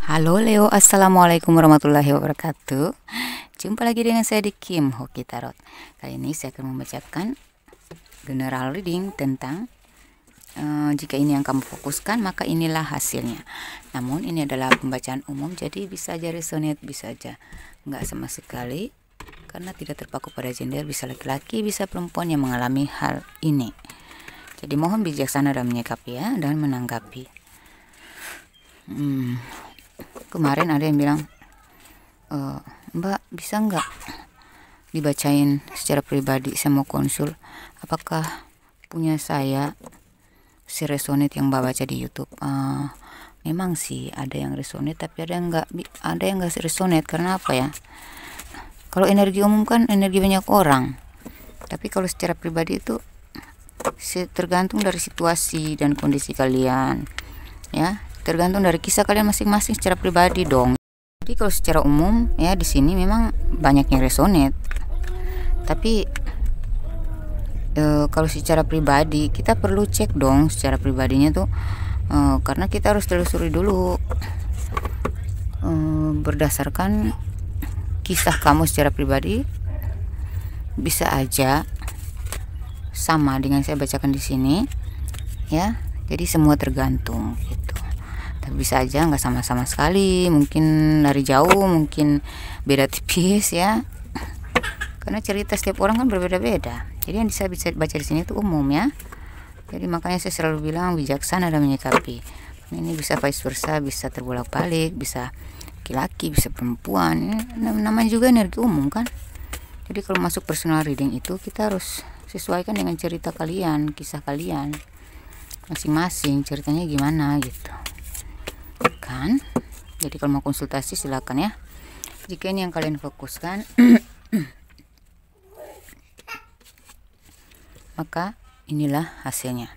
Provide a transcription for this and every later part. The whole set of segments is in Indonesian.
Halo Leo, Assalamualaikum warahmatullahi wabarakatuh. Jumpa lagi dengan saya di Kim Hoki Tarot. Kali ini saya akan membacakan general reading tentang jika ini yang kamu fokuskan, maka inilah hasilnya. Namun ini adalah pembacaan umum, jadi bisa aja resonate, bisa aja nggak sama sekali, karena tidak terpaku pada gender, bisa laki-laki, bisa perempuan yang mengalami hal ini. Jadi mohon bijaksana dalam menyikapi ya, dan menanggapi. Kemarin ada yang bilang, Mbak bisa nggak dibacain secara pribadi, saya mau konsul, apakah punya saya si resonate yang Mbak baca di YouTube? Memang sih ada yang resonate, tapi ada yang nggak resonate. Karena apa ya, kalau energi umum kan energi banyak orang, tapi kalau secara pribadi itu tergantung dari situasi dan kondisi kalian ya, tergantung dari kisah kalian masing-masing secara pribadi dong. Jadi kalau secara umum ya, di sini memang banyak yang resonate, tapi kalau secara pribadi kita perlu cek dong secara pribadinya tuh, karena kita harus telusuri dulu berdasarkan kisah kamu secara pribadi, bisa aja sama dengan saya bacakan di sini ya. Jadi semua tergantung gitu. Tapi bisa aja nggak sama-sama sekali, mungkin dari jauh, mungkin beda tipis ya. Karena cerita setiap orang kan berbeda-beda. Jadi yang bisa baca di sini itu umum ya. Jadi makanya saya selalu bilang bijaksana dalam menyikapi. Ini bisa vice versa, bisa terbolak-balik, bisa laki-laki, bisa perempuan. Namanya juga energi umum kan. Jadi kalau masuk personal reading itu kita harus sesuaikan dengan cerita kalian, kisah kalian masing-masing, ceritanya gimana gitu kan. Jadi kalau mau konsultasi silakan ya. Jika ini yang kalian fokuskan maka inilah hasilnya.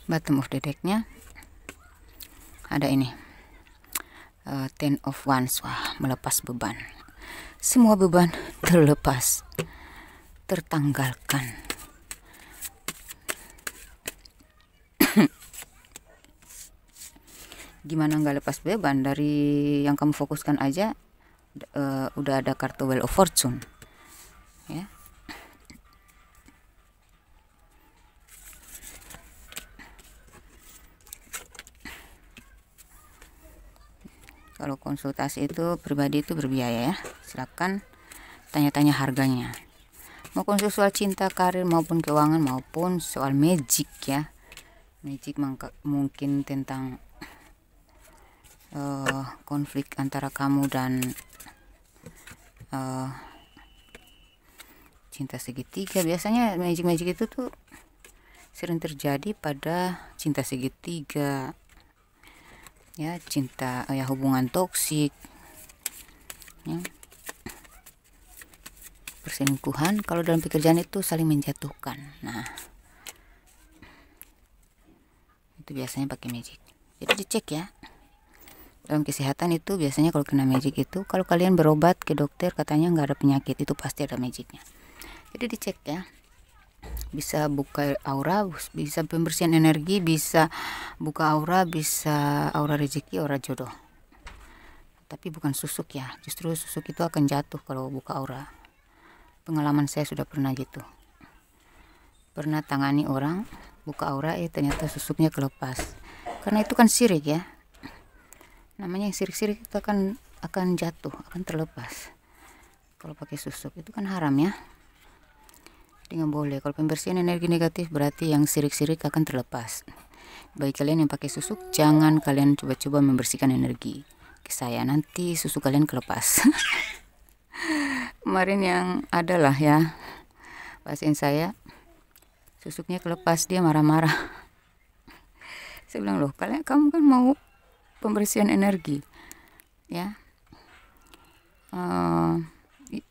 Bottom of the decknya ada ini, Ten of Wands. Wah, melepas beban. Semua beban terlepas, tertanggalkan. Gimana nggak lepas beban? Dari yang kamu fokuskan aja udah ada kartu Wheel of Fortune ya. Kalau konsultasi itu pribadi itu berbiaya ya, silakan tanya-tanya harganya. Mau konsul soal cinta, karir, maupun keuangan, maupun soal magic ya. Magic mungkin tentang konflik antara kamu dan cinta segitiga. Biasanya magic itu tuh sering terjadi pada cinta segitiga ya, cinta ya, hubungan toksik ya, perselingkuhan. Kalau dalam pekerjaan itu saling menjatuhkan. Nah, itu biasanya pakai magic. Jadi dicek ya. Dalam kesehatan itu biasanya kalau kena magic itu, kalau kalian berobat ke dokter katanya nggak ada penyakit, itu pasti ada magicnya. Jadi dicek ya. Bisa buka aura, bisa pembersihan energi, bisa buka aura, bisa aura rezeki, aura jodoh. Tapi bukan susuk ya. Justru susuk itu akan jatuh kalau buka aura. Pengalaman saya sudah pernah gitu. Pernah tangani orang buka aura, ternyata susuknya kelepas. Karena itu kan sirik ya. Namanya yang sirik-sirik itu akan jatuh, akan terlepas. Kalau pakai susuk itu kan haram ya. Jadi nggak boleh. Kalau pembersihan energi negatif berarti yang sirik-sirik akan terlepas. Bagi kalian yang pakai susuk, jangan kalian coba-coba membersihkan energi ke saya, nanti susuk kalian kelepas. Kemarin yang adalah ya, pasien saya susuknya kelepas, dia marah-marah. Saya bilang, loh kamu kan mau pembersihan energi ya,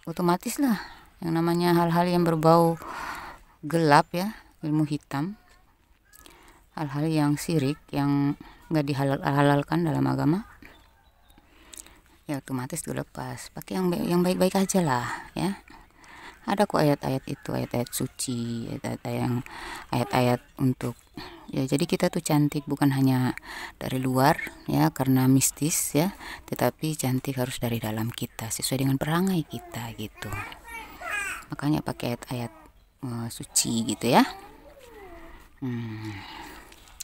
otomatis lah yang namanya hal-hal yang berbau gelap ya, ilmu hitam, hal-hal yang sirik yang nggak dihalalkan dalam agama ya, otomatis dilepas. Pakai yang baik-baik aja lah ya. Ada kok ayat-ayat itu, ayat-ayat suci, ayat-ayat untuk Ya, jadi kita tuh cantik bukan hanya dari luar ya karena mistis ya, tetapi cantik harus dari dalam kita sesuai dengan perangai kita gitu. Makanya pakai ayat-ayat suci gitu ya.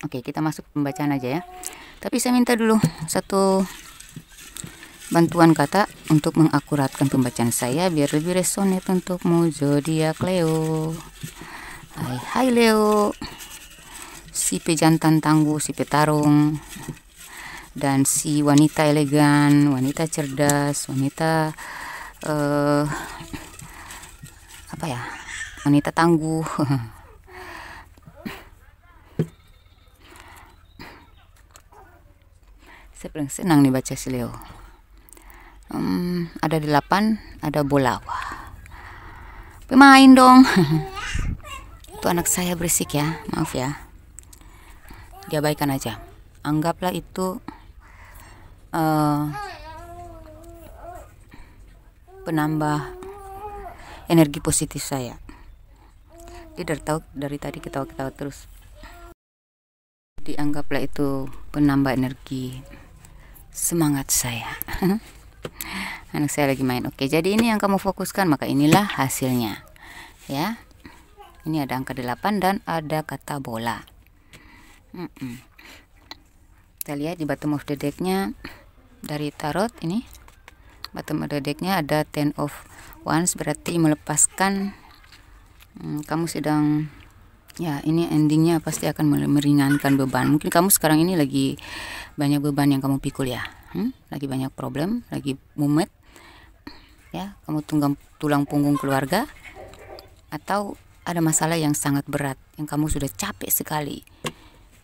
Oke, kita masuk pembacaan aja ya. Tapi saya minta dulu satu bantuan kata untuk mengakuratkan pembacaan saya biar lebih resonate untukmu zodiak Leo. Hai Leo, si pejantan tangguh, si petarung, dan si wanita elegan, wanita cerdas, wanita apa ya, wanita tangguh. Saya paling senang nih baca si Leo. Ada 8, ada bola. Wah, pemain dong. Itu anak saya berisik ya, maaf ya. Diabaikan aja. Anggaplah itu penambah energi positif saya. Dia dari tadi ketawa-ketawa terus. Dianggaplah itu penambah energi semangat saya. Anak saya lagi main. Oke, jadi ini yang kamu fokuskan, maka inilah hasilnya ya. Ini ada angka 8 dan ada kata bola. Kita lihat di bottom of the decknya dari tarot ini. Bottom of the decknya ada 10 of Wands, berarti melepaskan. Kamu sedang ya, ini endingnya pasti akan meringankan beban. Mungkin kamu sekarang ini lagi banyak beban yang kamu pikul ya. Lagi banyak problem, lagi mumet ya, kamu tulang punggung keluarga, atau ada masalah yang sangat berat yang kamu sudah capek sekali,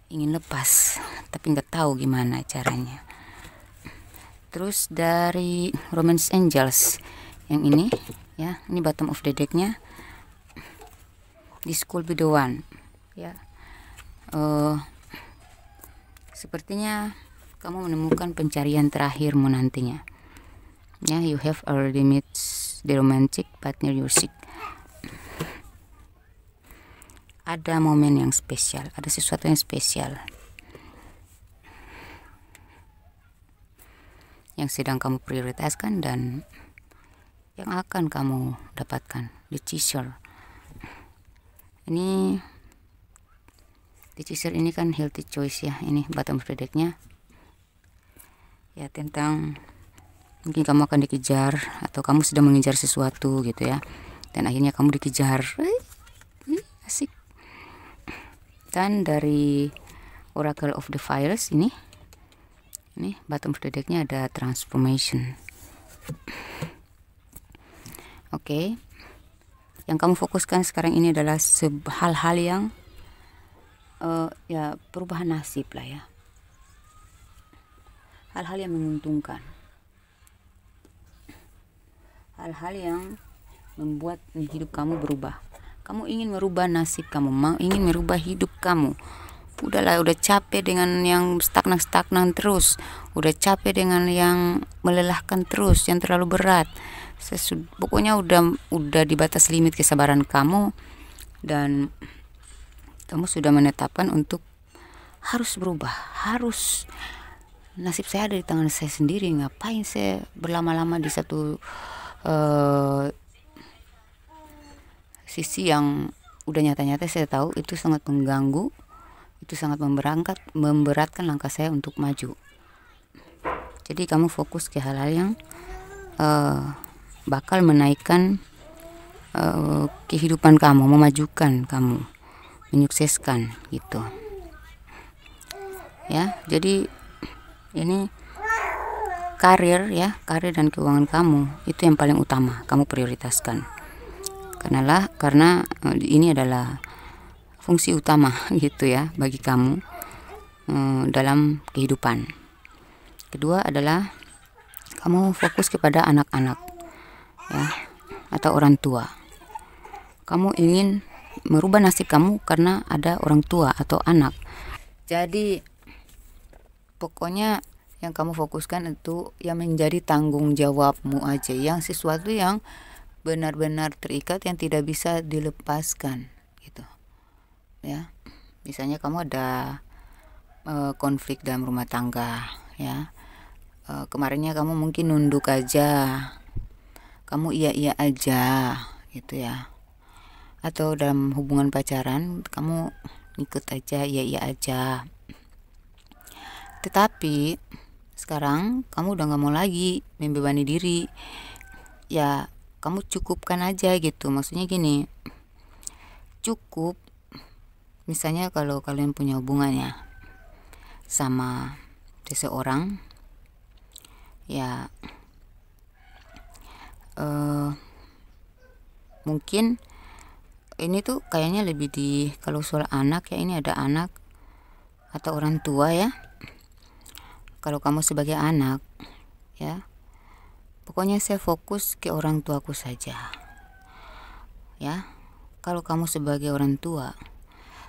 ingin lepas tapi nggak tahu gimana caranya. Terus dari Romance Angels yang ini ya, ini bottom of the decknya, this could be the one ya. Sepertinya kamu menemukan pencarian terakhirmu nantinya ya. You have already met the romantic partner you seek. Ada momen yang spesial, ada sesuatu yang spesial yang sedang kamu prioritaskan dan yang akan kamu dapatkan. The Chaser ini, The Chaser ini kan healthy choice ya. Ini bottom of the decknya ya, tentang mungkin kamu akan dikejar atau kamu sedang mengejar sesuatu gitu ya, dan akhirnya kamu dikejar. Asik. Dan dari Oracle of the Fires ini bottom of the decknya ada transformation. Oke. Yang kamu fokuskan sekarang ini adalah hal-hal yang ya, perubahan nasib lah ya. Hal-hal yang menguntungkan, hal-hal yang membuat hidup kamu berubah. Kamu ingin merubah nasib kamu, ingin merubah hidup kamu. Udahlah, udah capek dengan yang stagnan terus, udah capek dengan yang melelahkan terus, yang terlalu berat. Pokoknya udah di batas limit kesabaran kamu, dan kamu sudah menetapkan untuk harus berubah, harus. Nasib saya ada di tangan saya sendiri, ngapain saya berlama-lama di satu sisi yang udah nyata-nyata saya tahu itu sangat mengganggu, itu sangat memberatkan langkah saya untuk maju. Jadi kamu fokus ke hal-hal yang bakal menaikkan kehidupan kamu, memajukan kamu, menyukseskan gitu ya. Jadi ini karir ya, karir dan keuangan kamu itu yang paling utama kamu prioritaskan. Karena ini adalah fungsi utama gitu ya bagi kamu dalam kehidupan. Kedua adalah kamu fokus kepada anak-anak ya, atau orang tua. Kamu ingin merubah nasib kamu karena ada orang tua atau anak. Jadi pokoknya yang kamu fokuskan itu yang menjadi tanggung jawabmu aja, yang sesuatu yang benar-benar terikat, yang tidak bisa dilepaskan gitu ya. Misalnya kamu ada konflik dalam rumah tangga ya, kemarinnya kamu mungkin nunduk aja, kamu iya aja gitu ya, atau dalam hubungan pacaran kamu ikut aja, iya aja. Tetapi sekarang kamu udah nggak mau lagi membebani diri ya, kamu cukupkan aja gitu. Maksudnya gini, cukup. Misalnya kalau kalian punya hubungannya sama seseorang ya, mungkin ini tuh kayaknya lebih di, kalau soal anak ya, ini ada anak atau orang tua ya. Kalau kamu sebagai anak ya, pokoknya saya fokus ke orang tuaku saja ya. Kalau kamu sebagai orang tua,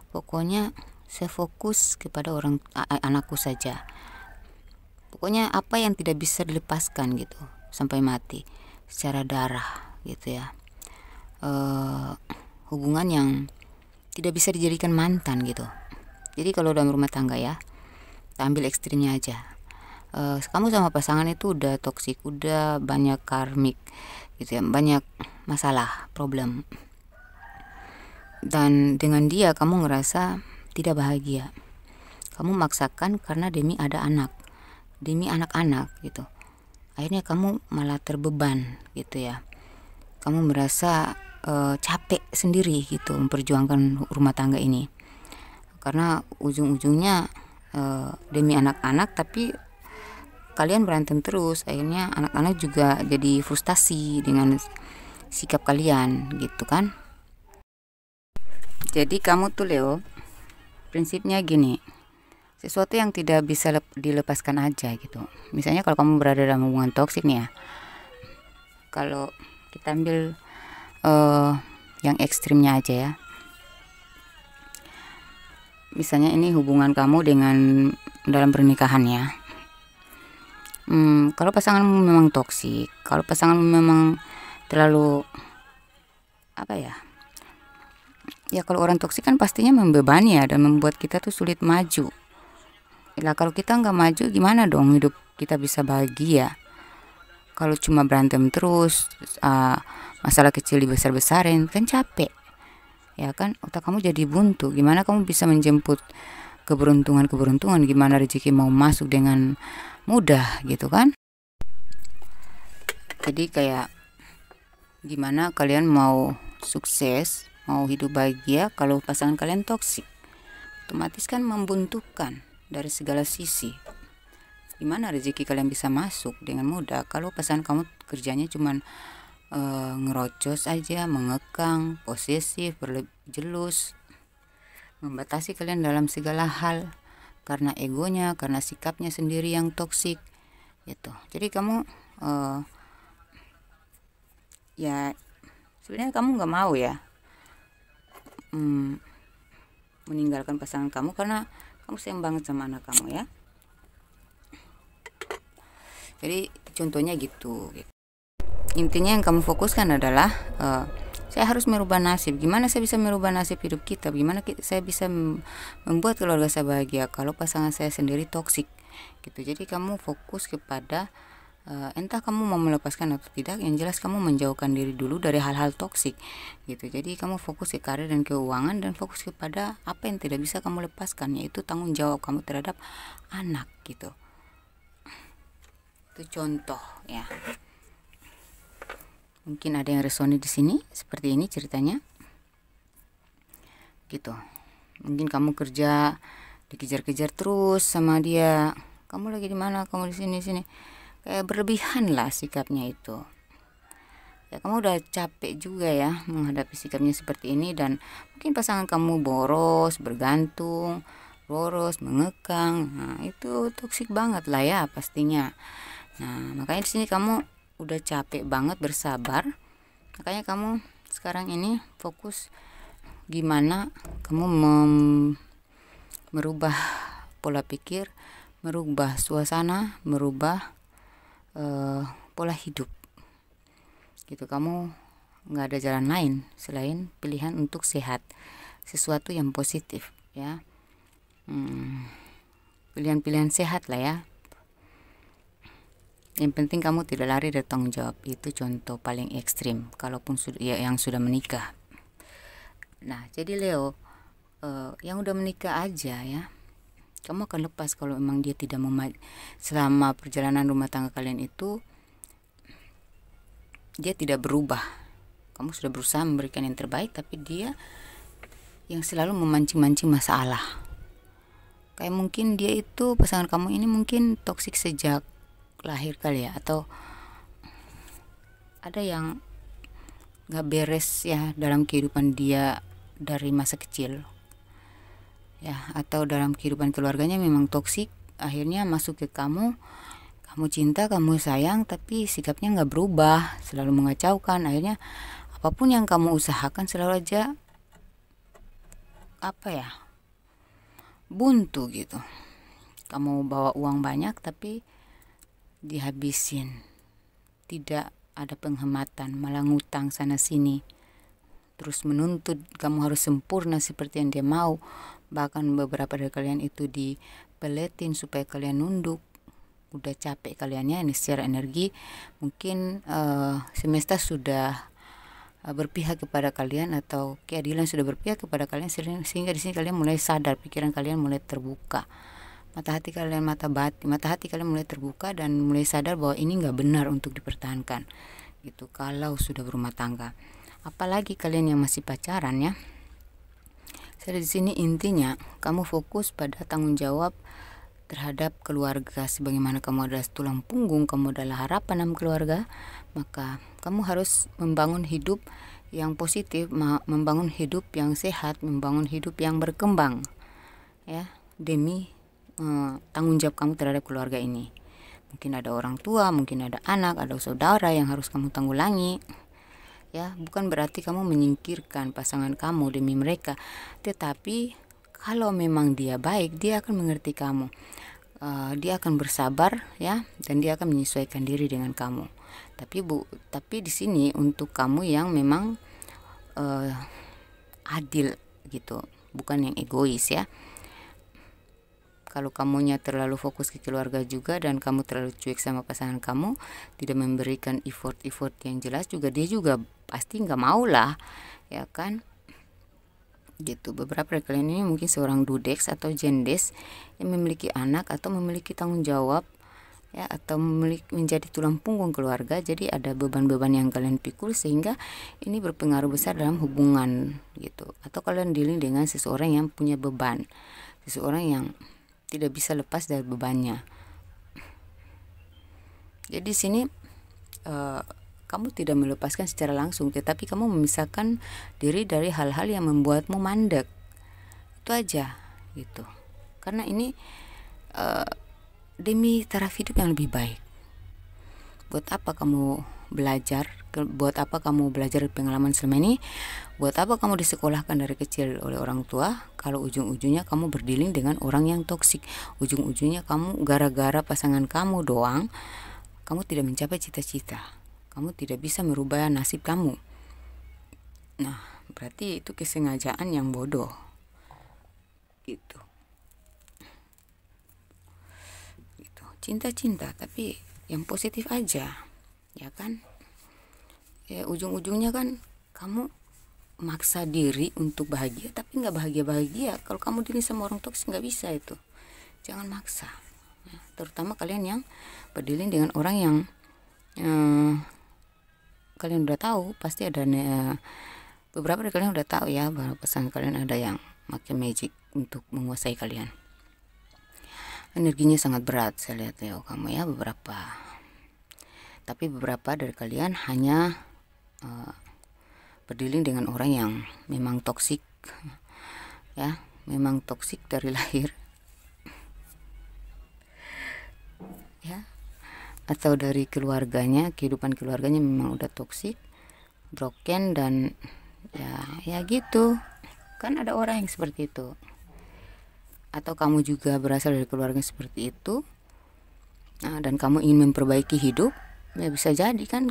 pokoknya saya fokus kepada anakku saja. Pokoknya apa yang tidak bisa dilepaskan gitu sampai mati secara darah gitu ya, hubungan yang tidak bisa dijadikan mantan gitu. Jadi kalau dalam rumah tangga ya, kita ambil ekstrimnya aja, kamu sama pasangan itu udah toksik, udah banyak karmik gitu ya, banyak masalah, problem, dan dengan dia kamu ngerasa tidak bahagia. Kamu maksakan karena demi ada anak, demi anak-anak gitu. Akhirnya kamu malah terbeban gitu ya. Kamu merasa capek sendiri gitu memperjuangkan rumah tangga ini, karena ujung-ujungnya demi anak-anak tapi kalian berantem terus. Akhirnya anak-anak juga jadi frustasi dengan sikap kalian gitu kan. Jadi kamu tuh Leo, prinsipnya gini, sesuatu yang tidak bisa dilepaskan aja gitu. Misalnya kalau kamu berada dalam hubungan toksik nih ya, kalau kita ambil yang ekstrimnya aja ya. Misalnya ini hubungan kamu dengan dalam pernikahan ya. Kalau pasanganmu memang toksik, kalau pasanganmu memang terlalu apa ya, ya kalau orang toksik kan pastinya membebani ya, dan membuat kita tuh sulit maju. Lah kalau kita nggak maju gimana dong hidup kita bisa bahagia? Kalau cuma berantem terus, masalah kecil dibesar-besarin kan capek ya kan, otak kamu jadi buntu. Gimana kamu bisa menjemput keberuntungan, gimana rezeki mau masuk dengan mudah gitu kan. Jadi kayak gimana kalian mau sukses, mau hidup bahagia kalau pasangan kalian toksik? Otomatis kan membuntukan dari segala sisi. Gimana rezeki kalian bisa masuk dengan mudah kalau pasangan kamu kerjanya cuman ngerocos aja, mengekang, posesif, berjelus, membatasi kalian dalam segala hal karena egonya, karena sikapnya sendiri yang toksik gitu. Jadi kamu ya sebenarnya kamu nggak mau ya meninggalkan pasangan kamu karena kamu sayang banget sama anak kamu ya. Jadi contohnya gitu. Intinya yang kamu fokuskan adalah saya harus merubah nasib. Gimana saya bisa merubah nasib hidup kita? Gimana saya bisa membuat keluarga saya bahagia kalau pasangan saya sendiri toksik gitu. Jadi kamu fokus kepada entah kamu mau melepaskan atau tidak, yang jelas kamu menjauhkan diri dulu dari hal-hal toksik gitu. Jadi kamu fokus ke karir dan keuangan, dan fokus kepada apa yang tidak bisa kamu lepaskan, yaitu tanggung jawab kamu terhadap anak gitu. Itu contoh ya. Mungkin ada yang resonate di sini, seperti ini ceritanya gitu. Mungkin kamu kerja dikejar-kejar terus sama dia, kamu lagi di mana, kamu di sini, kayak berlebihan lah sikapnya itu ya. Kamu udah capek juga ya menghadapi sikapnya seperti ini, dan mungkin pasangan kamu boros, bergantung, boros, mengekang. Nah itu toksik banget lah ya pastinya. Nah makanya di sini kamu udah capek banget bersabar, makanya kamu sekarang ini fokus gimana kamu merubah pola pikir, merubah suasana, merubah pola hidup gitu. Kamu nggak ada jalan lain selain pilihan untuk sehat, sesuatu yang positif ya. Pilihan-pilihan sehat lah ya. Yang penting kamu tidak lari dari tanggung jawab. Itu contoh paling ekstrim kalaupun sudah ya, yang sudah menikah. Nah jadi Leo, yang udah menikah aja ya, kamu akan lepas kalau memang dia tidak selama perjalanan rumah tangga kalian itu dia tidak berubah. Kamu sudah berusaha memberikan yang terbaik, tapi dia yang selalu memancing-mancing masalah. Kayak mungkin dia itu, pasangan kamu ini mungkin toksik sejak lahir kali ya, atau ada yang gak beres ya dalam kehidupan dia dari masa kecil ya, atau dalam kehidupan keluarganya memang toksik, akhirnya masuk ke kamu cinta, kamu sayang, tapi sikapnya nggak berubah, selalu mengacaukan. Akhirnya apapun yang kamu usahakan selalu aja buntu gitu. Kamu bawa uang banyak tapi dihabisin, tidak ada penghematan, malah ngutang sana sini, terus menuntut kamu harus sempurna seperti yang dia mau. Bahkan beberapa dari kalian itu dipeletin supaya kalian nunduk. Udah capek kaliannya ini secara energi, mungkin semesta sudah berpihak kepada kalian, atau keadilan sudah berpihak kepada kalian, sehingga di sini kalian mulai sadar, pikiran kalian mulai terbuka, mata hati kalian mulai terbuka dan mulai sadar bahwa ini nggak benar untuk dipertahankan gitu kalau sudah berumah tangga. Apalagi kalian yang masih pacaran ya. Jadi di sini intinya kamu fokus pada tanggung jawab terhadap keluarga. Sebagaimana kamu adalah tulang punggung, kamu adalah harapan dalam keluarga, maka kamu harus membangun hidup yang positif, membangun hidup yang sehat, membangun hidup yang berkembang ya, demi tanggung jawab kamu terhadap keluarga ini. Mungkin ada orang tua, mungkin ada anak, ada saudara yang harus kamu tanggulangi ya. Bukan berarti kamu menyingkirkan pasangan kamu demi mereka, tetapi kalau memang dia baik, dia akan mengerti kamu, dia akan bersabar ya, dan dia akan menyesuaikan diri dengan kamu. Tapi di sini untuk kamu yang memang adil gitu, bukan yang egois ya. Kalau kamunya terlalu fokus ke keluarga juga dan kamu terlalu cuek sama pasangan kamu, tidak memberikan effort yang jelas, juga dia juga pasti nggak mau lah ya kan gitu. Beberapa dari kalian ini mungkin seorang dudeks atau jendes yang memiliki anak atau memiliki tanggung jawab ya, atau menjadi tulang punggung keluarga. Jadi ada beban-beban yang kalian pikul, sehingga ini berpengaruh besar dalam hubungan gitu. Atau kalian dealing dengan seseorang yang punya beban, seseorang yang tidak bisa lepas dari bebannya. Jadi sini kamu tidak melepaskan secara langsung, tetapi kamu memisahkan diri dari hal-hal yang membuatmu mandek. Itu aja gitu. Karena ini demi taraf hidup yang lebih baik. Buat apa kamu belajar? Buat apa kamu belajar pengalaman selama ini? Buat apa kamu disekolahkan dari kecil oleh orang tua kalau ujung-ujungnya kamu berdealing dengan orang yang toksik? Ujung-ujungnya kamu gara-gara pasangan kamu doang, kamu tidak mencapai cita-cita. Kamu tidak bisa merubah nasib kamu. Nah, berarti itu kesengajaan yang bodoh. Gitu. Cinta-cinta, tapi yang positif aja. Ya kan? Ya ujung-ujungnya kan kamu maksa diri untuk bahagia, tapi nggak bahagia-bahagia. Kalau kamu diri sama orang toksik nggak bisa itu. Jangan maksa. Ya, terutama kalian yang berdealing dengan orang yang kalian udah tahu pasti ada beberapa dari kalian udah tahu ya bahwa pasangan kalian ada yang pakai magic untuk menguasai kalian. Energinya sangat berat saya lihat Leo kamu ya, tapi beberapa dari kalian hanya berdealing dengan orang yang memang toksik ya, memang toksik dari lahir ya, atau dari keluarganya, kehidupan keluarganya memang udah toksik, broken, dan ya gitu kan, ada orang yang seperti itu. Atau kamu juga berasal dari keluarga seperti itu, dan kamu ingin memperbaiki hidup, ya bisa jadi kan.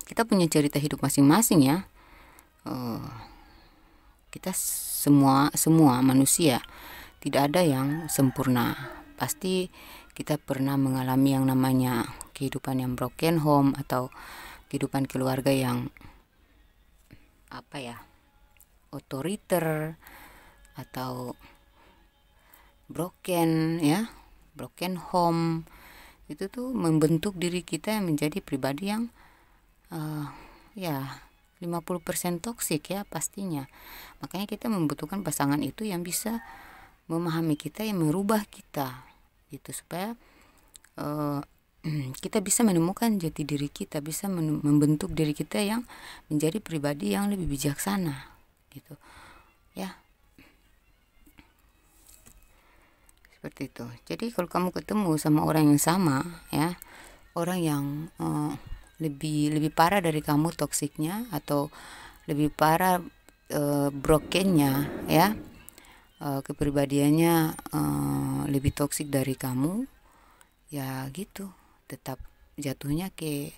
Kita punya cerita hidup masing-masing ya. kita semua manusia tidak ada yang sempurna. Pasti kita pernah mengalami yang namanya kehidupan yang broken home atau kehidupan keluarga yang otoriter atau broken home. Itu tuh membentuk diri kita menjadi pribadi yang 50% toksik ya pastinya. Makanya kita membutuhkan pasangan itu yang bisa memahami kita, yang merubah kita gitu, supaya kita bisa menemukan jati diri kita, bisa membentuk diri kita yang menjadi pribadi yang lebih bijaksana gitu ya, seperti itu. Jadi kalau kamu ketemu sama orang yang sama ya, orang yang lebih parah dari kamu toksiknya, atau lebih parah brokennya ya, kepribadiannya lebih toksik dari kamu ya gitu, tetap jatuhnya ke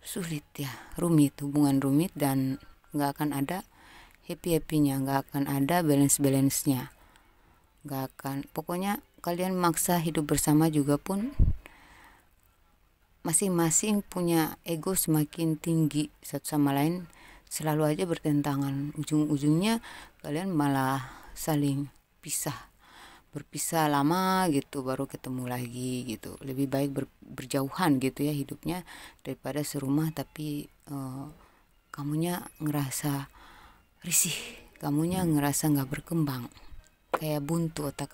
sulit ya, hubungan rumit, dan nggak akan ada happy-happynya, nggak akan ada balance-nya, nggak akan, pokoknya kalian maksa hidup bersama juga pun masing-masing punya ego semakin tinggi satu sama lain, selalu aja bertentangan. Ujung-ujungnya kalian malah saling berpisah lama gitu, baru ketemu lagi gitu. Lebih baik berjauhan gitu ya hidupnya, daripada serumah tapi kamunya ngerasa risih, kamunya ngerasa nggak berkembang, kayak buntu otak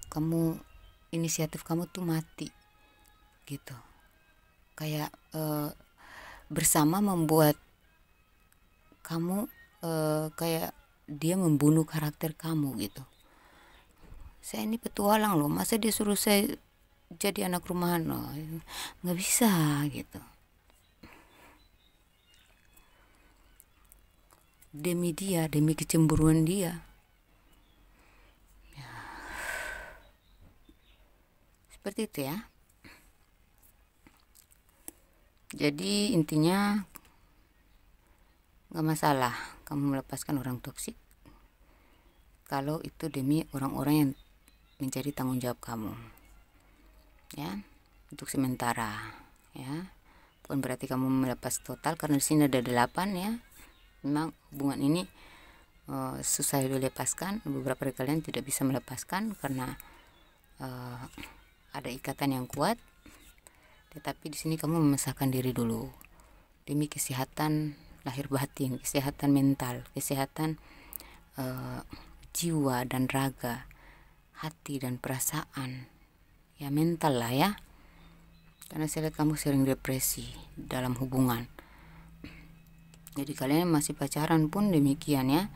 kamu inisiatif kamu tuh mati gitu, kayak bersama membuat kamu kayak dia membunuh karakter kamu gitu. Saya ini petualang loh, masa dia suruh saya jadi anak rumahan? Loh, nggak bisa gitu. Demi dia, demi kecemburuan dia ya. Seperti itu ya. Jadi intinya gak masalah kamu melepaskan orang toksik kalau itu demi orang-orang yang menjadi tanggung jawab kamu ya, untuk sementara ya. Bukan berarti kamu melepas total, karena di sini ada 8 ya. Memang hubungan ini susah dilepaskan. Beberapa dari kalian tidak bisa melepaskan karena ada ikatan yang kuat. Tetapi di sini kamu memisahkan diri dulu demi kesehatan lahir batin, kesehatan mental, kesehatan jiwa dan raga, hati dan perasaan ya, mental lah ya. Karena saya lihat kamu sering depresi dalam hubungan. Jadi kalian masih pacaran pun demikian ya.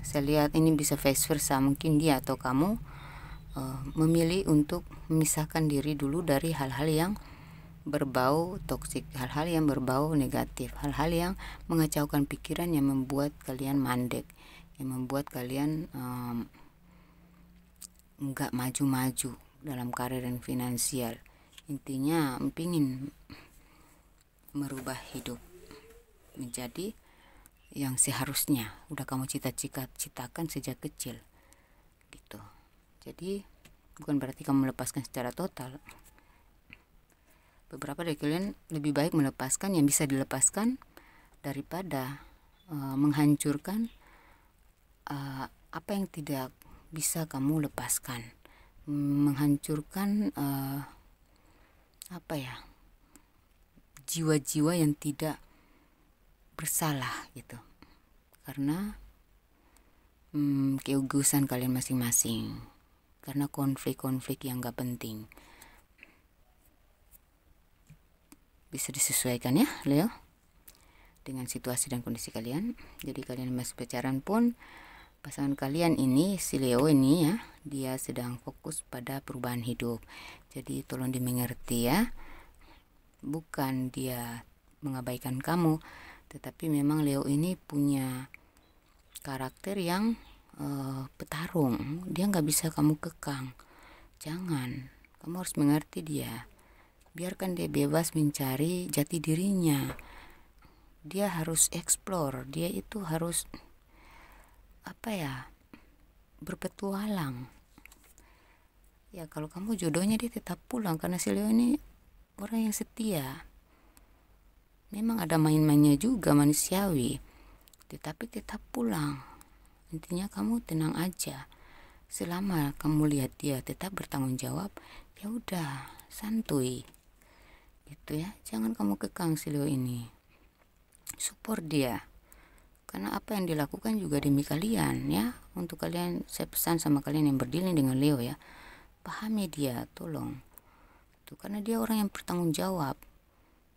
Saya lihat ini bisa vice versa, mungkin dia atau kamu memilih untuk memisahkan diri dulu dari hal-hal yang berbau toksik, hal-hal yang berbau negatif, hal-hal yang mengacaukan pikiran, yang membuat kalian mandek, yang membuat kalian nggak maju-maju dalam karir dan finansial. Intinya ingin merubah hidup menjadi yang seharusnya udah kamu cita-citakan sejak kecil gitu. Jadi bukan berarti kamu melepaskan secara total. Beberapa dari kalian lebih baik melepaskan yang bisa dilepaskan daripada menghancurkan apa yang tidak bisa kamu lepaskan, menghancurkan jiwa-jiwa yang tidak bersalah gitu, karena keegoisan kalian masing-masing, karena konflik-konflik yang gak penting. Bisa disesuaikan ya Leo dengan situasi dan kondisi kalian. Jadi kalian masih pacaran pun, pasangan kalian ini, si Leo ini ya, dia sedang fokus pada perubahan hidup. Jadi tolong dimengerti ya, bukan dia mengabaikan kamu, tetapi memang Leo ini punya karakter yang petarung. Dia nggak bisa kamu kekang. Jangan, kamu harus mengerti dia. Biarkan dia bebas mencari jati dirinya. dia harus explore, dia itu harus apa ya, berpetualang. Ya kalau kamu jodohnya dia tetap pulang, karena si Leo ini orang yang setia. Memang ada main-mainnya juga, manusiawi, tetapi tetap pulang. Intinya kamu tenang aja. Selama kamu lihat dia tetap bertanggung jawab, ya udah santuy gitu ya. Jangan kamu kekang si Leo ini. Support dia, karena apa yang dilakukan juga demi kalian ya. Untuk kalian, saya pesan sama kalian yang berdiri dengan Leo ya, pahami dia, tolong tuh, karena dia orang yang bertanggung jawab.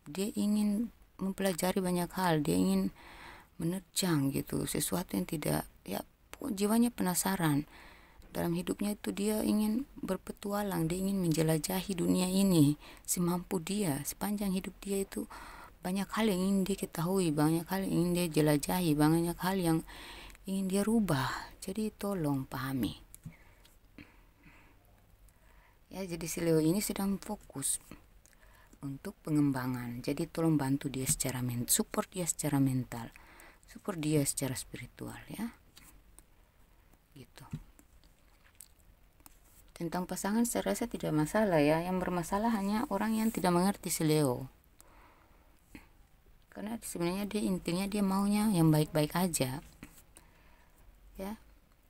Dia ingin mempelajari banyak hal, dia ingin menerjang gitu sesuatu yang tidak ya, jiwanya penasaran. Dalam hidupnya itu dia ingin berpetualang, dia ingin menjelajahi dunia ini semampu dia. Sepanjang hidup dia itu banyak hal yang ingin dia ketahui, banyak hal yang ingin dia jelajahi, banyak hal yang ingin dia rubah. Jadi tolong pahami ya. Jadi si Leo ini sedang fokus untuk pengembangan, jadi tolong bantu dia secara support dia secara mental, support dia secara spiritual ya gitu. Tentang pasangan saya rasa tidak masalah ya, yang bermasalah hanya orang yang tidak mengerti si Leo. Karena sebenarnya dia intinya dia maunya yang baik-baik aja ya.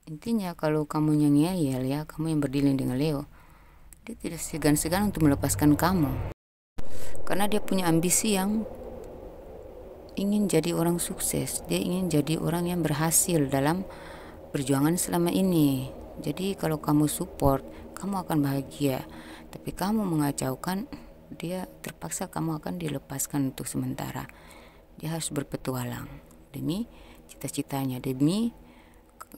Intinya kalau kamu yang ngeyel ya, kamu yang berdilin dengan Leo, dia tidak segan-segan untuk melepaskan kamu, karena dia punya ambisi yang ingin jadi orang sukses. Dia ingin jadi orang yang berhasil dalam perjuangan selama ini. Jadi kalau kamu support, kamu akan bahagia. Tapi kamu mengacaukan, dia terpaksa kamu akan dilepaskan untuk sementara. Dia harus berpetualang demi cita-citanya, demi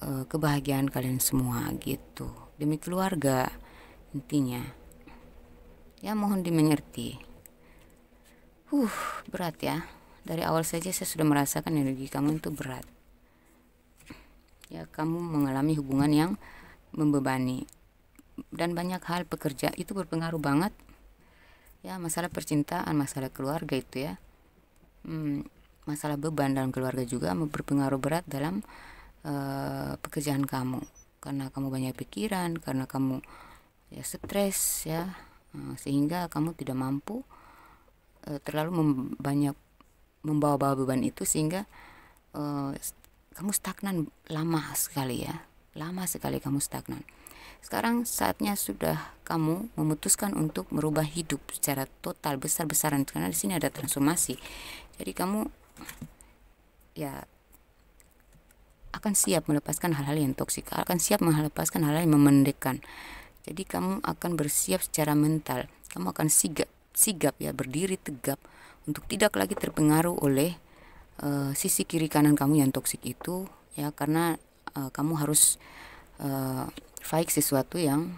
kebahagiaan kalian semua gitu, demi keluarga intinya ya. Mohon dimengerti. Berat ya. Dari awal saja saya sudah merasakan energi kamu itu berat ya. Kamu mengalami hubungan yang membebani, dan banyak hal pekerja itu berpengaruh banget ya. Masalah percintaan, masalah keluarga itu ya, masalah beban dalam keluarga juga berpengaruh berat dalam pekerjaan kamu, karena kamu banyak pikiran, karena kamu ya stres ya, sehingga kamu tidak mampu terlalu banyak membawa beban itu, sehingga kamu stagnan lama sekali ya, lama sekali kamu stagnan. Sekarang saatnya sudah kamu memutuskan untuk merubah hidup secara total, besar-besaran, karena di sini ada transformasi. Jadi kamu ya akan siap melepaskan hal-hal yang toksik, akan siap melepaskan hal-hal yang memendekkan. Jadi kamu akan bersiap secara mental, kamu akan sigap ya, berdiri tegap untuk tidak lagi terpengaruh oleh sisi kiri kanan kamu yang toksik itu ya. Karena kamu harus fight sesuatu yang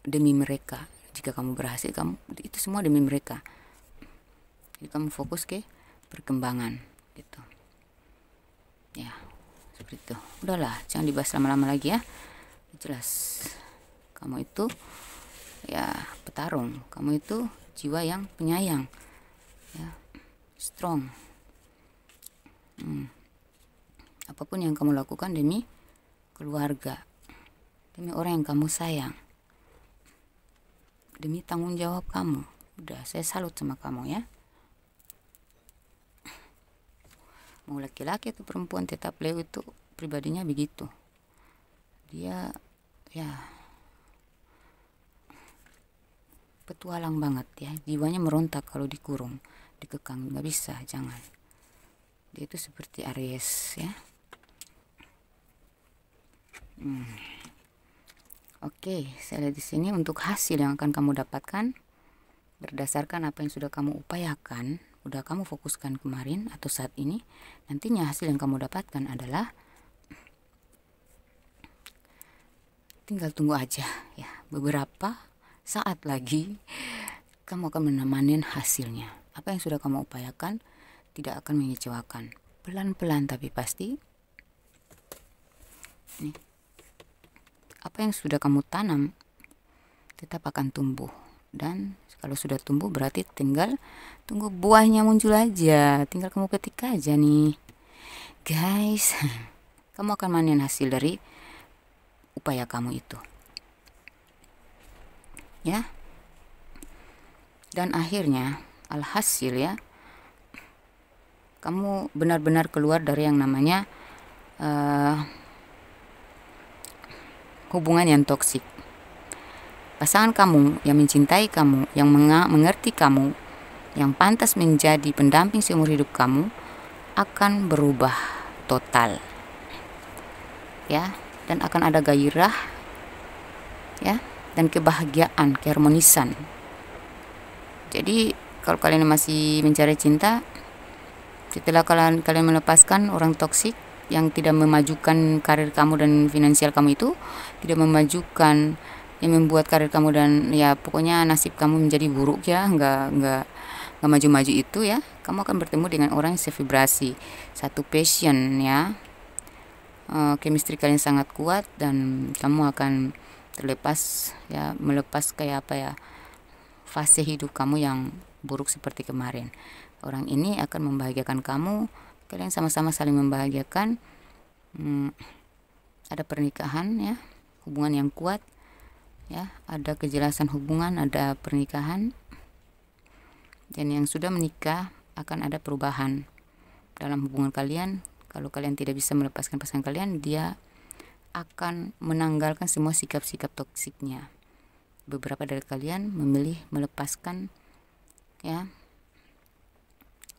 demi mereka. Jika kamu berhasil, kamu itu semua demi mereka. Jadi kamu fokus ke perkembangan gitu ya, seperti itu. Udahlah, jangan dibahas lama-lama lagi ya. Jelas kamu itu ya petarung, kamu itu jiwa yang penyayang ya, strong. Apapun yang kamu lakukan demi keluarga, demi orang yang kamu sayang, demi tanggung jawab kamu. Udah, saya salut sama kamu ya. Mau laki-laki atau perempuan, tetap Leo itu pribadinya begitu. Dia ya petualang banget ya, jiwanya merontak kalau dikurung, dikekang, nggak bisa, jangan. Dia itu seperti Aries ya. Oke, saya lihat di sini untuk hasil yang akan kamu dapatkan berdasarkan apa yang sudah kamu upayakan, udah kamu fokuskan kemarin atau saat ini. Nantinya hasil yang kamu dapatkan adalah, tinggal tunggu aja ya, beberapa saat lagi kamu akan menemanin hasilnya. Apa yang sudah kamu upayakan tidak akan mengecewakan, pelan-pelan tapi pasti. Nih, apa yang sudah kamu tanam tetap akan tumbuh dan kalau sudah tumbuh berarti tinggal tunggu buahnya muncul aja, tinggal kamu petik aja nih guys. Kamu akan panen hasil dari upaya kamu itu, ya. Dan akhirnya alhasil ya, kamu benar-benar keluar dari yang namanya hubungan yang toksik. Pasangan kamu yang mencintai kamu, yang mengerti kamu, yang pantas menjadi pendamping seumur hidup kamu akan berubah total, ya. Dan akan ada gairah, ya, dan kebahagiaan, keharmonisan. Jadi kalau kalian masih mencari cinta, setelah kalian melepaskan orang toksik yang tidak memajukan karir kamu dan finansial kamu itu, tidak memajukan, yang membuat karir kamu dan ya pokoknya nasib kamu menjadi buruk ya, nggak maju-maju itu ya, kamu akan bertemu dengan orang yang sevibrasi, satu passion ya. Chemistry kalian sangat kuat dan kamu akan terlepas ya, melepas kayak apa ya, fase hidup kamu yang buruk seperti kemarin. Orang ini akan membahagiakan kamu, kalian sama-sama saling membahagiakan. Ada pernikahan ya, hubungan yang kuat ya, ada kejelasan hubungan, ada pernikahan. Dan yang sudah menikah akan ada perubahan dalam hubungan kalian. Kalau kalian tidak bisa melepaskan pasangan kalian, dia akan menanggalkan semua sikap-sikap toksiknya. Beberapa dari kalian memilih melepaskan ya,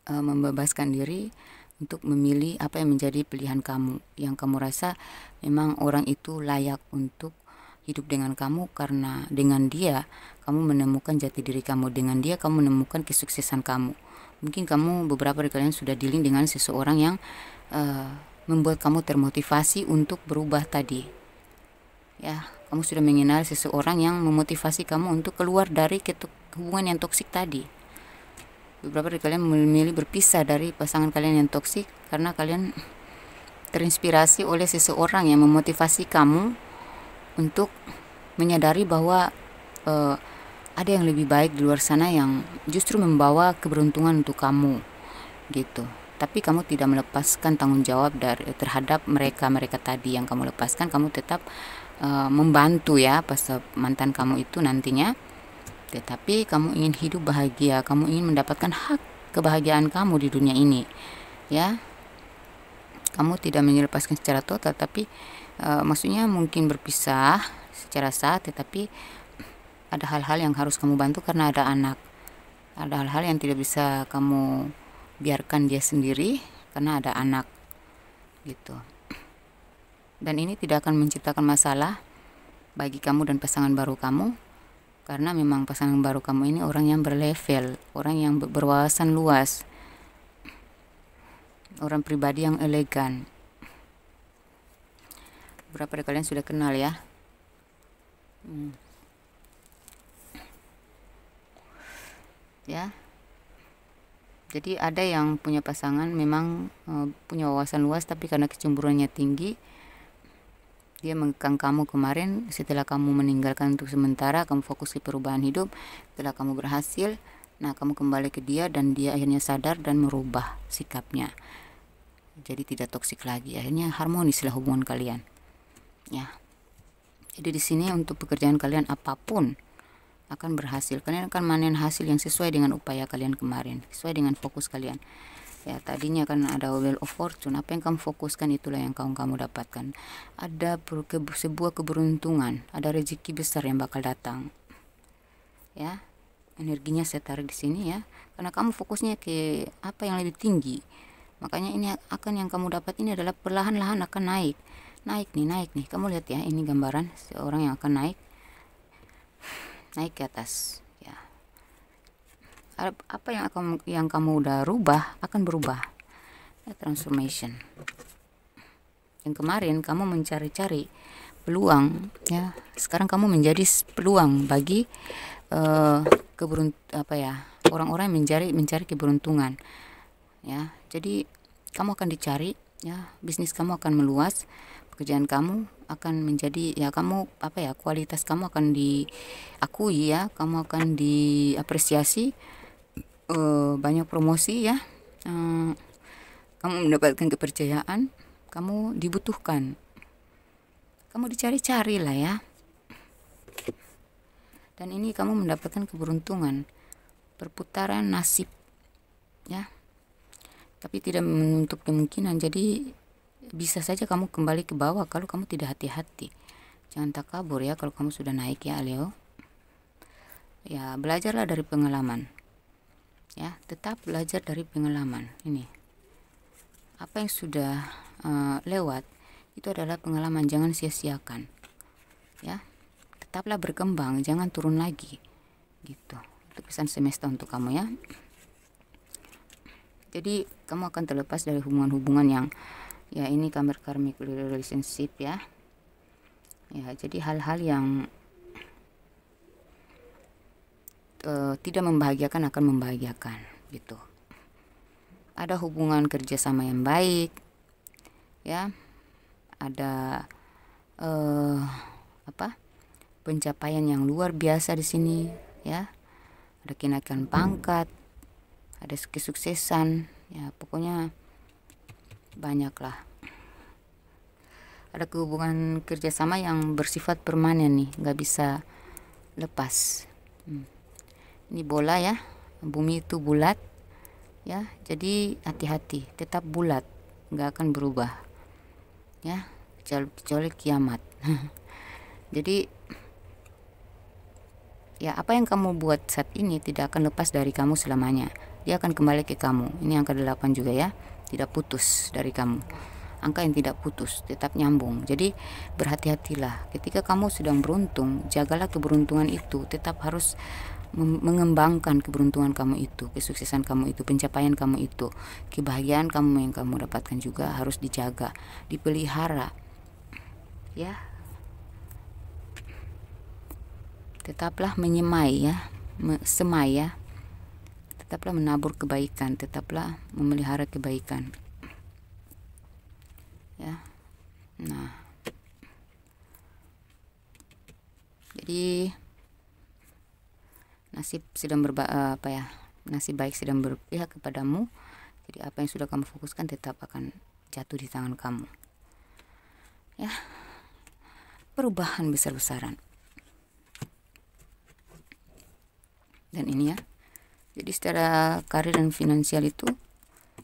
membebaskan diri untuk memilih apa yang menjadi pilihan kamu, yang kamu rasa memang orang itu layak untuk hidup dengan kamu, karena dengan dia kamu menemukan jati diri kamu, dengan dia kamu menemukan kesuksesan kamu. Mungkin kamu, beberapa dari kalian sudah dealing dengan seseorang yang membuat kamu termotivasi untuk berubah tadi ya. Kamu sudah mengenal seseorang yang memotivasi kamu untuk keluar dari hubungan yang toksik tadi. Beberapa dari kalian memilih berpisah dari pasangan kalian yang toksik karena kalian terinspirasi oleh seseorang yang memotivasi kamu untuk menyadari bahwa ada yang lebih baik di luar sana yang justru membawa keberuntungan untuk kamu gitu. Tapi kamu tidak melepaskan tanggung jawab terhadap mereka tadi yang kamu lepaskan. Kamu tetap membantu ya pas mantan kamu itu nantinya, tetapi kamu ingin hidup bahagia, kamu ingin mendapatkan hak kebahagiaan kamu di dunia ini ya. Kamu tidak melepaskan secara total, tapi maksudnya mungkin berpisah secara sah, tetapi ada hal-hal yang harus kamu bantu karena ada anak. Ada hal-hal yang tidak bisa kamu biarkan dia sendiri karena ada anak gitu. Dan ini tidak akan menciptakan masalah bagi kamu dan pasangan baru kamu, karena memang pasangan baru kamu ini orang yang berlevel, orang yang berwawasan luas, orang pribadi yang elegan. Berapa dari kalian sudah kenal ya? Ya. Jadi ada yang punya pasangan memang punya wawasan luas, tapi karena kecemburuannya tinggi, dia mengekang kamu kemarin. Setelah kamu meninggalkan untuk sementara, kamu fokus ke perubahan hidup. Setelah kamu berhasil, nah kamu kembali ke dia dan dia akhirnya sadar dan merubah sikapnya. Jadi tidak toksik lagi. Akhirnya harmonislah hubungan kalian. Ya. Jadi di sini untuk pekerjaan kalian apapun akan berhasil. Kalian akan panen hasil yang sesuai dengan upaya kalian kemarin, sesuai dengan fokus kalian. Ya, tadinya kan ada Wheel of Fortune. Apa yang kamu fokuskan itulah yang kamu dapatkan. Ada sebuah keberuntungan, ada rezeki besar yang bakal datang. Ya. Energinya saya tarik di sini ya. Karena kamu fokusnya ke apa yang lebih tinggi. Makanya ini akan yang kamu dapat ini adalah perlahan-lahan akan naik. Naik nih. Kamu lihat ya, ini gambaran seorang yang akan naik ke atas ya. Apa yang kamu udah rubah akan berubah ya, transformation. Yang kemarin kamu mencari-cari peluang ya, sekarang kamu menjadi peluang bagi orang-orang yang mencari keberuntungan ya. Jadi kamu akan dicari ya, bisnis kamu akan meluas, pekerjaan kamu akan menjadi, ya, kamu kualitas kamu akan diakui, ya, kamu akan diapresiasi, banyak promosi, ya, kamu mendapatkan kepercayaan, kamu dibutuhkan, kamu dicari-cari lah, ya. Dan ini kamu mendapatkan keberuntungan, perputaran nasib, ya, tapi tidak menutup kemungkinan. Jadi bisa saja kamu kembali ke bawah kalau kamu tidak hati-hati. Jangan takabur, ya, kalau kamu sudah naik, ya, Leo. Ya, belajarlah dari pengalaman, ya, tetap belajar dari pengalaman. Ini apa yang sudah lewat itu adalah pengalaman, jangan sia-siakan, ya. Tetaplah berkembang, jangan turun lagi, gitu. Itu pesan semesta untuk kamu, ya. Jadi kamu akan terlepas dari hubungan-hubungan yang, ya, ini karmic relationship, ya. Ya, jadi hal-hal yang tidak membahagiakan akan membahagiakan, gitu. Ada hubungan kerjasama yang baik, ya. Ada pencapaian yang luar biasa di sini, ya. Ada kenaikan pangkat, ada kesuksesan, ya, pokoknya banyaklah. Ada hubungan kerjasama yang bersifat permanen nih, nggak bisa lepas. Ini bola, ya, bumi itu bulat, ya, jadi hati-hati, tetap bulat, nggak akan berubah, ya, kecuali kiamat. Jadi, ya, apa yang kamu buat saat ini tidak akan lepas dari kamu selamanya. Dia akan kembali ke kamu. Ini angka 8 juga, ya, tidak putus dari kamu. Angka yang tidak putus, tetap nyambung. Jadi berhati-hatilah. Ketika kamu sedang beruntung, jagalah keberuntungan itu. Tetap harus mengembangkan keberuntungan kamu itu, kesuksesan kamu itu, pencapaian kamu itu, kebahagiaan kamu yang kamu dapatkan juga harus dijaga, dipelihara, ya. Tetaplah menyemai, ya, semai, ya. Tetaplah menabur kebaikan, tetaplah memelihara kebaikan, ya. Nah, jadi nasib sedang nasib baik sedang berpihak kepadamu. Jadi apa yang sudah kamu fokuskan tetap akan jatuh di tangan kamu, ya. Perubahan besar-besaran. Dan ini, ya, jadi secara karir dan finansial itu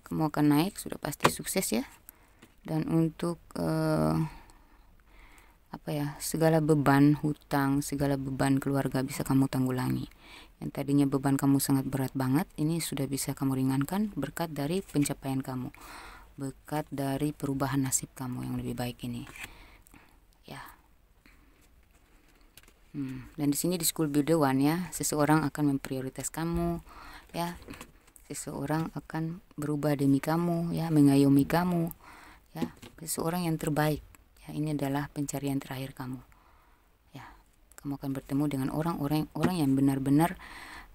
kamu akan naik, sudah pasti sukses, ya. Dan untuk segala beban hutang, segala beban keluarga bisa kamu tanggulangi. Yang tadinya beban kamu sangat berat banget, ini sudah bisa kamu ringankan berkat dari pencapaian kamu, berkat dari perubahan nasib kamu yang lebih baik ini, ya. Dan di sini di School Builder 1, ya, seseorang akan memprioritas kamu, ya. Seseorang akan berubah demi kamu, ya, mengayomi kamu, ya. Seseorang yang terbaik, ya. Ini adalah pencarian terakhir kamu, ya. Kamu akan bertemu dengan orang yang benar-benar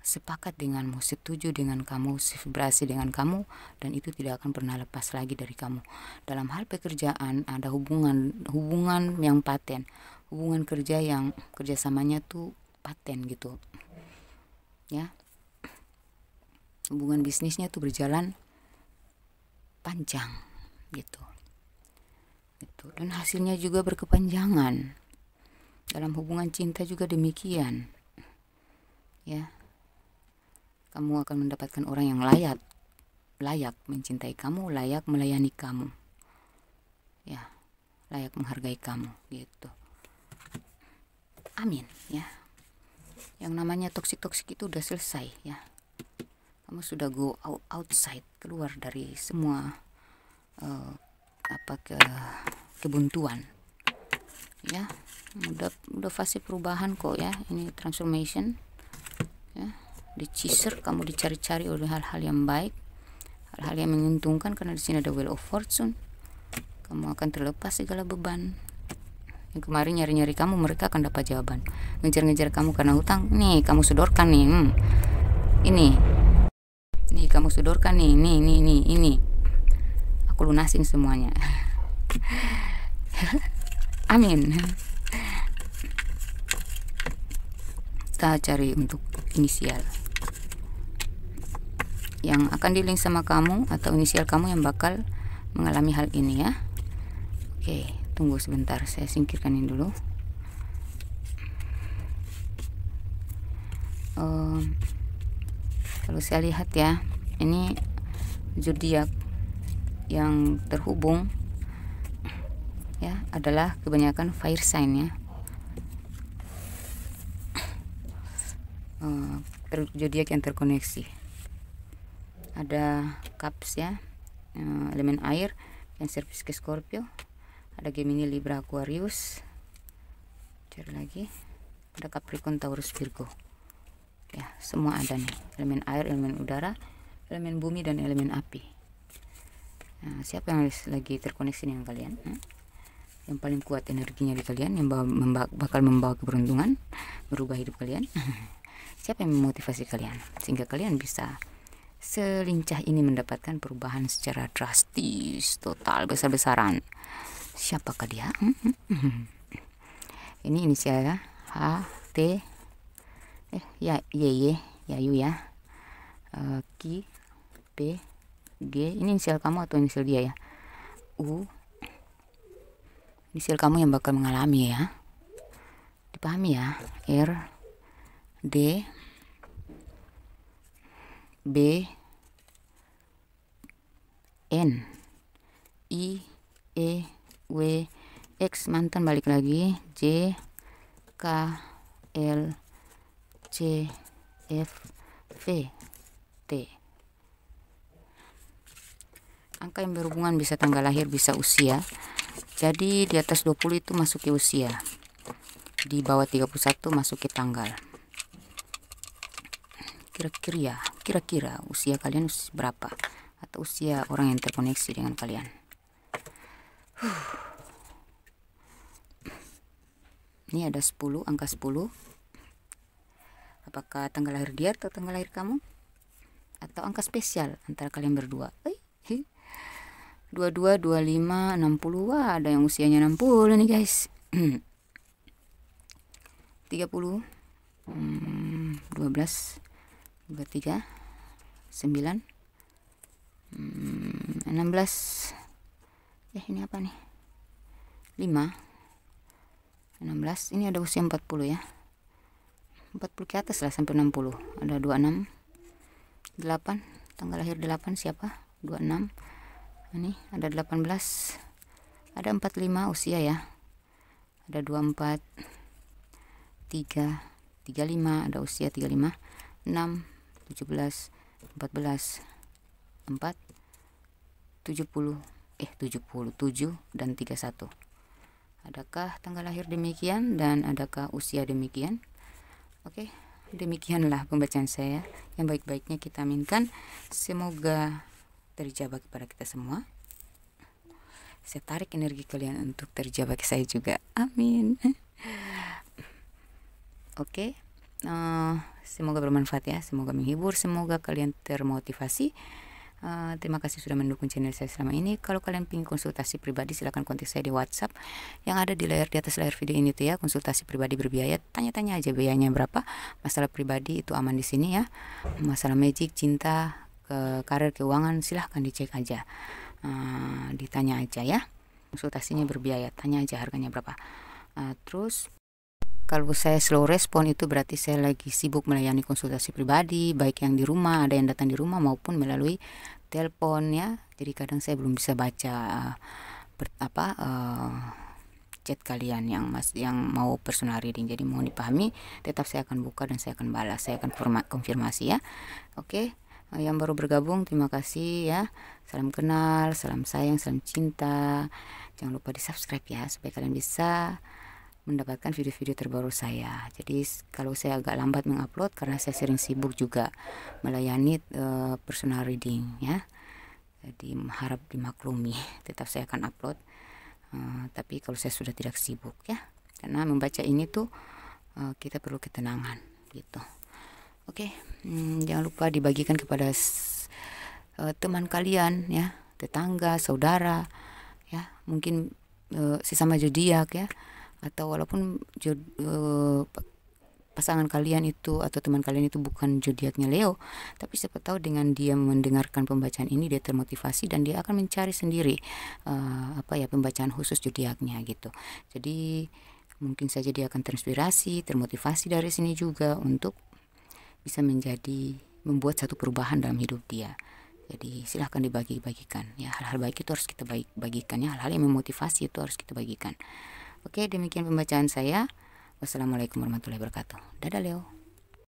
sepakat denganmu, setuju dengan kamu, sevibrasi dengan kamu, dan itu tidak akan pernah lepas lagi dari kamu. Dalam hal pekerjaan ada hubungan yang paten, hubungan kerja yang kerjasamanya tuh paten, gitu, ya. Hubungan bisnisnya tuh berjalan panjang, gitu. Dan hasilnya juga berkepanjangan. Dalam hubungan cinta juga demikian, ya. Kamu akan mendapatkan orang yang layak mencintai kamu, layak melayani kamu, ya, layak menghargai kamu, gitu. Amin, ya. Yang namanya toksik itu udah selesai, ya. Kamu sudah go outside, keluar dari semua kebuntuan, ya. Udah fase perubahan kok, ya. Ini transformation, ya. Dicisir, kamu dicari-cari oleh hal-hal yang baik, hal-hal yang menguntungkan, karena di sini ada Wheel of Fortune. Kamu akan terlepas segala beban. Yang kemarin nyari-nyari kamu, mereka akan dapat jawaban. Ngejar-ngejar kamu karena hutang, nih kamu sodorkan nih, ini kamu sodorkan nih, ini. Aku aku lunasin semuanya. Amin. Kita cari untuk inisial yang akan di-link sama kamu atau inisial kamu yang bakal mengalami hal ini ya. Oke, tunggu sebentar, saya singkirkan ini dulu. Kalau saya lihat ya, ini zodiak yang terhubung ya adalah kebanyakan fire sign ya. Zodiak yang terkoneksi ada Cups ya, elemen air, Cancer, Pisces, Scorpio, ada Gemini, Libra, Aquarius, cari lagi, ada Capricorn, Taurus, Virgo ya, semua ada nih, elemen air, elemen udara, elemen bumi, dan elemen api. Nah, siapa yang lagi terkoneksi dengan kalian? Yang paling kuat energinya di kalian, yang bakal membawa keberuntungan, merubah hidup kalian. Siapa yang memotivasi kalian sehingga kalian bisa selincah ini mendapatkan perubahan secara drastis, total, besar-besaran? Siapakah dia? Ini inisial ya, H, T, ya, Y, Yayu ya, Q, P, G. Ini inisial kamu atau inisial dia ya? U, inisial kamu yang bakal mengalami ya, dipahami ya. R, D, B, N, I, E, W, X, mantan balik lagi, J, K, L, C, F, V, T. Angka yang berhubungan bisa tanggal lahir, bisa usia. Jadi di atas 20 itu masuki usia, di bawah 31 masuki tanggal. Kira-kira usia kalian berapa, atau usia orang yang terkoneksi dengan kalian. Ini ada 10, angka 10. Apakah tanggal lahir dia atau tanggal lahir kamu, atau angka spesial antara kalian berdua? 22, 25, 60. Wah, ada yang usianya 60 nih guys. 30, 12, 23, 9, 16. Ini apa nih? 5, 16. Ini ada usia 40 ya. 40 ke atas lah sampai 60. Ada 26, 8, tanggal lahir 8 siapa? 26. Ini ada 18. Ada 45 usia ya. Ada 24, 3, 35, ada usia 35, 6, 17, 14, 4, 70, 7 dan 31. Adakah tanggal lahir demikian dan adakah usia demikian? Oke, demikianlah pembacaan saya. Yang baik-baiknya kita aminkan, semoga terjabah kepada kita semua. Saya tarik energi kalian untuk terjabah ke saya juga. Amin. Oke, semoga bermanfaat ya, semoga menghibur, semoga kalian termotivasi. Terima kasih sudah mendukung channel saya selama ini. Kalau kalian ingin konsultasi pribadi, silahkan kontak saya di WhatsApp yang ada di atas layar video ini tuh ya. Konsultasi pribadi berbiaya, tanya-tanya aja biayanya berapa. Masalah pribadi itu aman di sini ya. Masalah magic, cinta, karir, keuangan, silahkan dicek aja, ditanya aja ya. Konsultasinya berbiaya, tanya aja harganya berapa. Terus kalau saya slow respon itu berarti saya lagi sibuk melayani konsultasi pribadi, baik yang di rumah, ada yang datang di rumah maupun melalui telepon ya. Jadi kadang saya belum bisa baca chat kalian yang mau personal reading. Jadi mohon dipahami, tetap saya akan buka dan saya akan balas, saya akan konfirmasi ya. Oke. Yang baru bergabung, terima kasih ya. Salam kenal, salam sayang, salam cinta. Jangan lupa di subscribe ya, supaya kalian bisa mendapatkan video-video terbaru saya. Jadi kalau saya agak lambat mengupload karena saya sering sibuk juga melayani personal reading ya. Jadi harap dimaklumi, tetap saya akan upload. Tapi kalau saya sudah tidak sibuk ya, karena membaca ini tuh kita perlu ketenangan gitu. Oke, jangan lupa dibagikan kepada teman kalian ya, tetangga, saudara, ya mungkin sesama zodiak ya, atau walaupun pasangan kalian itu atau teman kalian itu bukan zodiaknya Leo, tapi siapa tahu dengan dia mendengarkan pembacaan ini dia termotivasi dan dia akan mencari sendiri pembacaan khusus zodiaknya gitu. Jadi mungkin saja dia akan terinspirasi, termotivasi dari sini juga untuk bisa membuat satu perubahan dalam hidup dia. Jadi silahkan dibagi-bagikan ya, hal-hal baik itu harus kita bagikan ya, hal-hal yang memotivasi itu harus kita bagikan. Oke, demikian pembacaan saya. Wassalamualaikum warahmatullahi wabarakatuh. Dadah Leo.